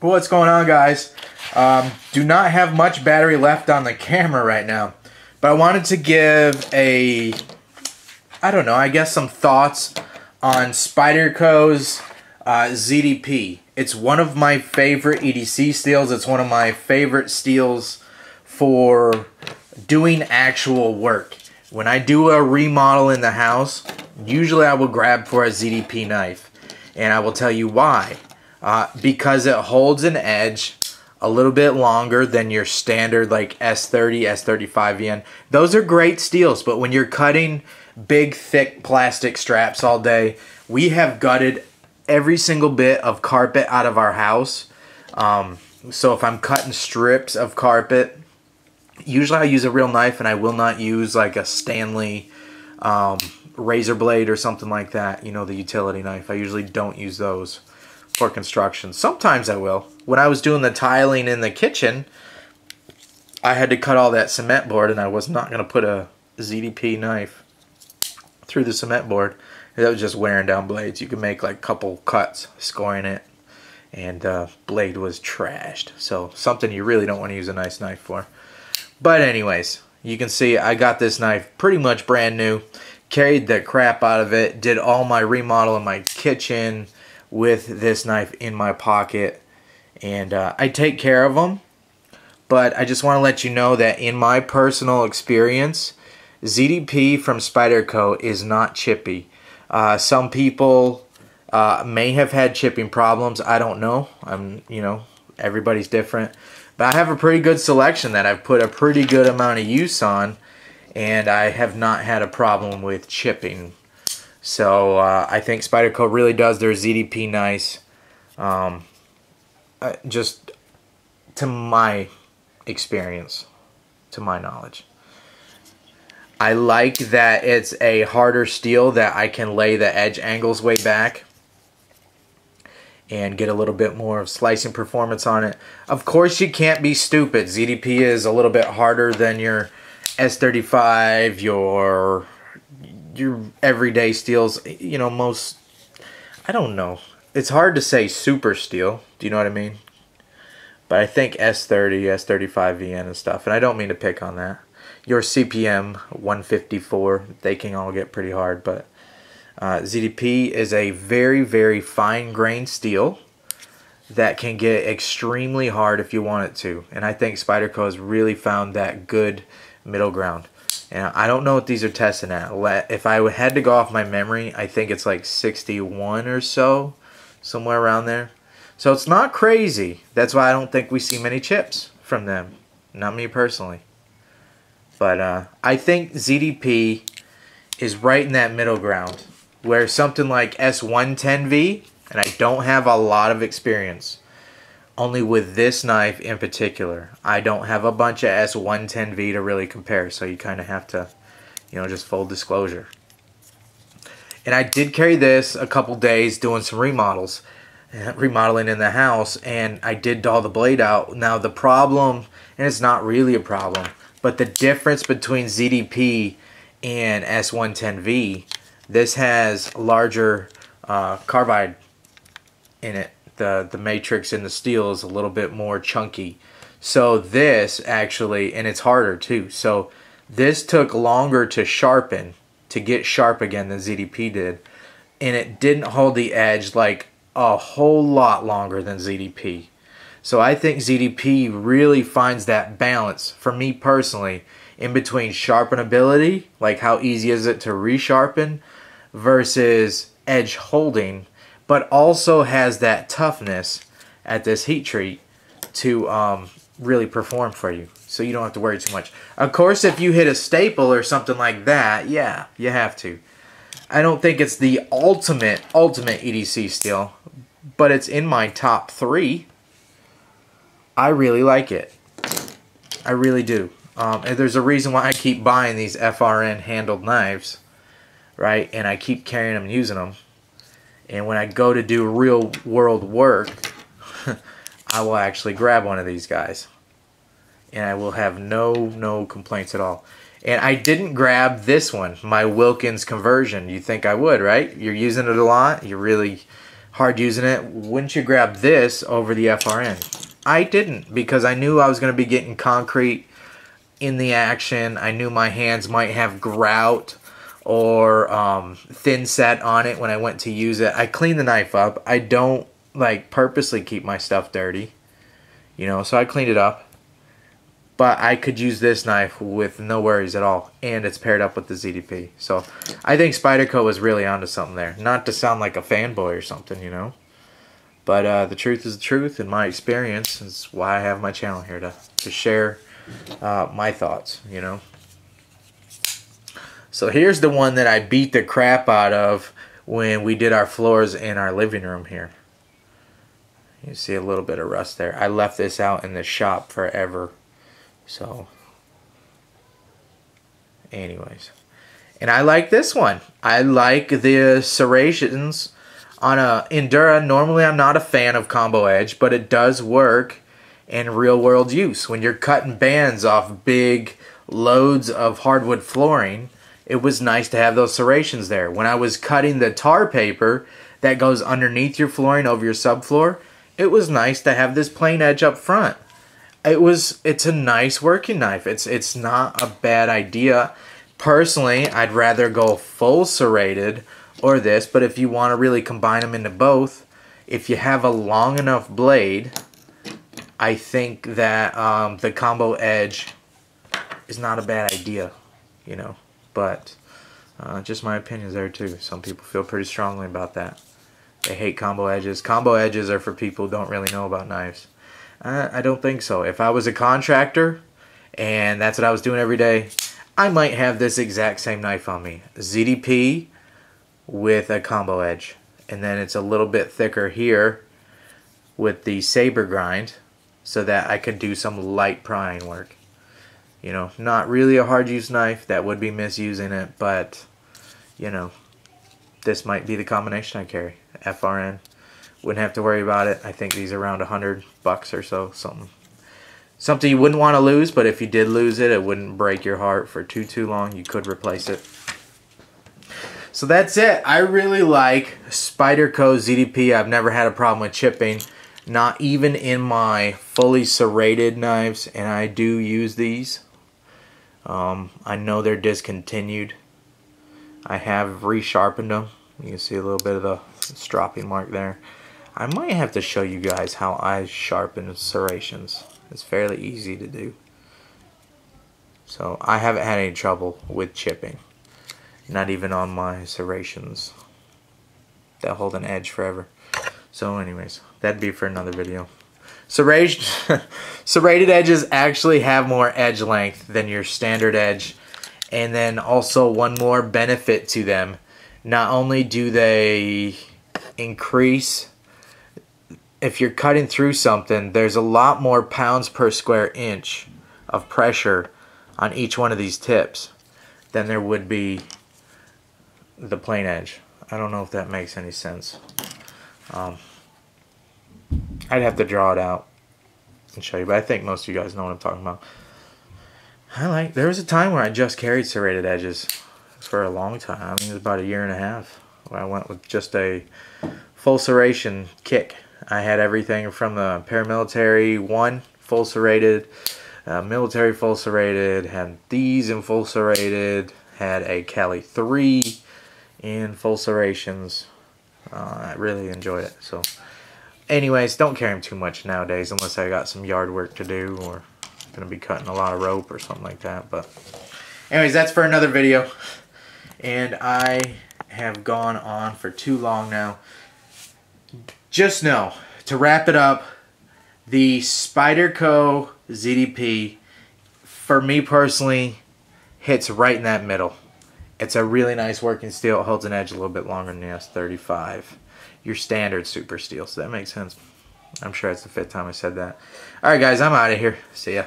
What's going on, guys? Do not have much battery left on the camera right now, but I wanted to give I guess some thoughts on Spyderco's ZDP. It's one of my favorite EDC steels. It's one of my favorite steels for doing actual work. When I do a remodel in the house, usually I will grab for a ZDP knife, and I will tell you why. Because it holds an edge a little bit longer than your standard like S30, S35VN. Those are great steels, but when you're cutting big, thick plastic straps all day, we have gutted every single bit of carpet out of our house. So if I'm cutting strips of carpet, usually I use a real knife, and I will not use like a Stanley razor blade or something like that. You know, the utility knife. I usually don't use those for construction. Sometimes I will. When I was doing the tiling in the kitchen, I had to cut all that cement board, and I was not going to put a ZDP knife through the cement board. That was just wearing down blades. You could make like a couple cuts scoring it, and blade was trashed. So something you really don't want to use a nice knife for. But anyways, you can see I got this knife pretty much brand new. Carried the crap out of it. Did all my remodel in my kitchen with this knife in my pocket, and I take care of them. But I just want to let you know that in my personal experience, ZDP from Spyderco is not chippy. Some people may have had chipping problems. I don't know. Everybody's different. But I have a pretty good selection that I've put a pretty good amount of use on, and I have not had a problem with chipping. So I think Spyderco really does their ZDP nice, just to my experience, to my knowledge. I like that it's a harder steel that I can lay the edge angles way back and get a little bit more of slicing performance on it. Of course, you can't be stupid. ZDP is a little bit harder than your S35, your everyday steels. You know, I don't know. It's hard to say super steel. Do you know what I mean? But I think S30, S35VN and stuff, and I don't mean to pick on that. Your CPM 154, they can all get pretty hard, but ZDP is a very, very fine-grained steel that can get extremely hard if you want it to. And I think Spyderco has really found that good middle ground. And I don't know what these are testing at. If I had to go off my memory, I think it's like 61 or so, somewhere around there. So it's not crazy. That's why I don't think we see many chips from them. Not me personally. But I think ZDP is right in that middle ground, where something like S110V, and I don't have a lot of experience, only with this knife in particular. I don't have a bunch of S110V to really compare, so you kind of have to, just full disclosure. And I did carry this a couple days doing some remodeling in the house, and I did dull the blade out. Now the problem, and it's not really a problem, but the difference between ZDP and S110V, this has larger carbide in it. The matrix in the steel is a little bit more chunky. So this actually, and it's harder too, so this took longer to sharpen, to get sharp again than ZDP did. And it didn't hold the edge like a whole lot longer than ZDP. So I think ZDP really finds that balance, for me personally, in between sharpenability, like how easy is it to resharpen, versus edge holding, but also has that toughness at this heat treat to really perform for you. So you don't have to worry too much. Of course, if you hit a staple or something like that, yeah, you have to. I don't think it's the ultimate EDC steel, but it's in my top 3. I really like it. I really do. And there's a reason why I keep buying these FRN handled knives, right? And I keep carrying them and using them. And when I go to do real world work, I will actually grab one of these guys. And I will have no complaints at all. And I didn't grab this one, my Wilkins conversion. You think I would, right? You're using it a lot. You're really hard using it, wouldn't you grab this over the FRN? I didn't, because I knew I was going to be getting concrete in the action. I knew my hands might have grout or thin set on it when I went to use it. I cleaned the knife up. I don't like purposely keep my stuff dirty, you know, so I cleaned it up. But I could use this knife with no worries at all, and it's paired up with the ZDP. So I think Spyderco was really onto something there. Not to sound like a fanboy or something, you know. But the truth is the truth, and my experience is why I have my channel here, to share my thoughts, you know. So here's the one that I beat the crap out of when we did our floors in our living room here. You see a little bit of rust there. I left this out in the shop forever. So, anyways. And I like this one. I like the serrations on a Endura. Normally I'm not a fan of combo edge, but it does work in real world use. When you're cutting bands off big loads of hardwood flooring, it was nice to have those serrations there. When I was cutting the tar paper that goes underneath your flooring over your subfloor, it was nice to have this plain edge up front. It's a nice working knife. It's not a bad idea. Personally, I'd rather go full serrated or this, but if you want to really combine them into both, if you have a long enough blade, I think that the combo edge is not a bad idea, you know. But just my opinions there too. Some people feel pretty strongly about that. They hate combo edges. Combo edges are for people who don't really know about knives. I don't think so. If I was a contractor and that's what I was doing every day, I might have this exact same knife on me. ZDP with a combo edge. And then it's a little bit thicker here with the saber grind so that I could do some light prying work. You know, not really a hard use knife. That would be misusing it, but you know, this might be the combination I carry. FRN. Wouldn't have to worry about it. I think these are around $100 or so. Something you wouldn't want to lose, but if you did lose it, it wouldn't break your heart for too long. You could replace it. So that's it. I really like Spyderco ZDP. I've never had a problem with chipping. Not even in my fully serrated knives, and I do use these. I know they're discontinued. I have resharpened them. You can see a little bit of the stropping mark there. I might have to show you guys how I sharpen serrations. It's fairly easy to do. So I haven't had any trouble with chipping. Not even on my serrations that hold an edge forever. So anyways, that'd be for another video. Serrated edges actually have more edge length than your standard edge. And then also one more benefit to them. Not only do they increase, if you're cutting through something, there's a lot more pounds per square inch of pressure on each one of these tips than there would be the plain edge. I don't know if that makes any sense. I'd have to draw it out and show you, but I think most of you guys know what I'm talking about. There was a time where I just carried serrated edges for a long time. I mean, it was about 1.5 years where I went with just a full serration kick. I had everything from the paramilitary 1 full serrated, military full serrated, had these in full serrated, had a Cali 3 in full serrations. I really enjoyed it. So anyways, don't carry them too much nowadays unless I got some yard work to do or going to be cutting a lot of rope or something like that. But anyways, that's for another video. And I have gone on for too long now. Just know, to wrap it up, the Spyderco ZDP, for me personally, hits right in that middle. It's a really nice working steel. It holds an edge a little bit longer than the S35. Your standard super steel, so that makes sense. I'm sure it's the 5th time I said that. Alright guys, I'm out of here. See ya.